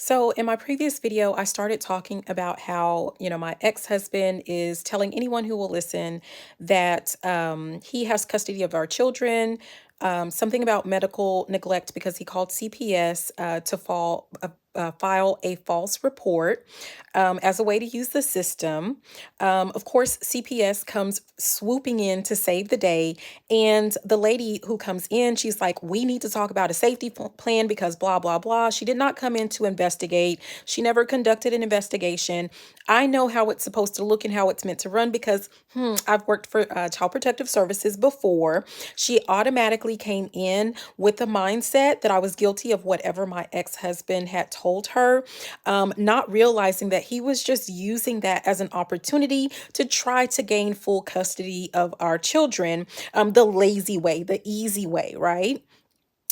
So, in my previous video, I started talking about how, my ex-husband is telling anyone who will listen that he has custody of our children, something about medical neglect because he called CPS file a false report as a way to use the system. Of course, CPS comes swooping in to save the day. And the lady who comes in, she's like, we need to talk about a safety plan because blah, blah, blah. She did not come in to investigate. She never conducted an investigation. I know how it's supposed to look and how it's meant to run because I've worked for Child Protective Services before. She automatically came in with the mindset that I was guilty of whatever my ex-husband had told her, not realizing that he was just using that as an opportunity to try to gain full custody of our children, the lazy way, the easy way, right?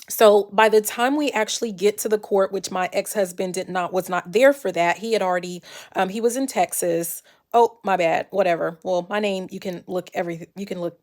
So by the time we actually get to the court, which my ex-husband was not there for that. He had already, he was in Texas. Oh, my bad. Whatever. Well, my name, you can look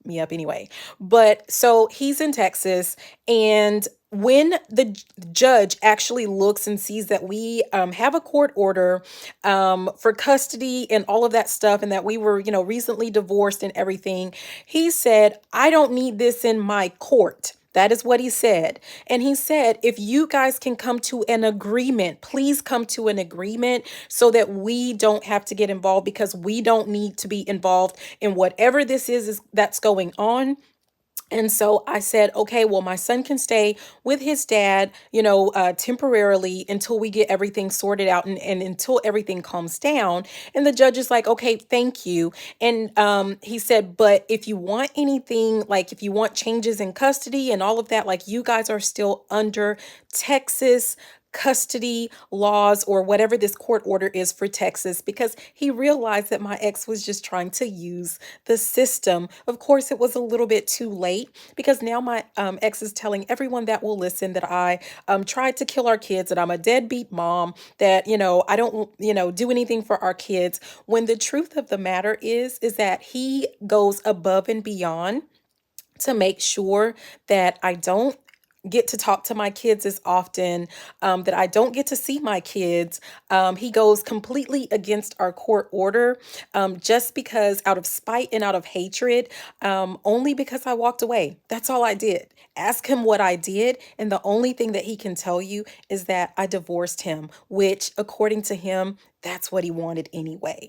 me up anyway. But so he's in Texas, and when the judge actually looks and sees that we have a court order for custody and all of that stuff, and that we were, recently divorced and everything, he said, I don't need this in my court. That is what he said. And he said, if you guys can come to an agreement, please come to an agreement so that we don't have to get involved because we don't need to be involved in whatever this is that's going on. And so I said, okay, well, my son can stay with his dad, temporarily until we get everything sorted out and until everything calms down. And the judge is like, okay, thank you. And he said, but if you want anything, like if you want changes in custody and all of that, like you guys are still under Texas custody laws or whatever this court order is for Texas, because he realized that my ex was just trying to use the system. Of course, it was a little bit too late because now my ex is telling everyone that will listen that I tried to kill our kids, that I'm a deadbeat mom, that, I don't, do anything for our kids. When the truth of the matter is that he goes above and beyond to make sure that I don't get to talk to my kids as often, that I don't get to see my kids. He goes completely against our court order, just because out of spite and out of hatred, only because I walked away. That's all I did. Ask him what I did. And the only thing that he can tell you is that I divorced him, which according to him, that's what he wanted anyway.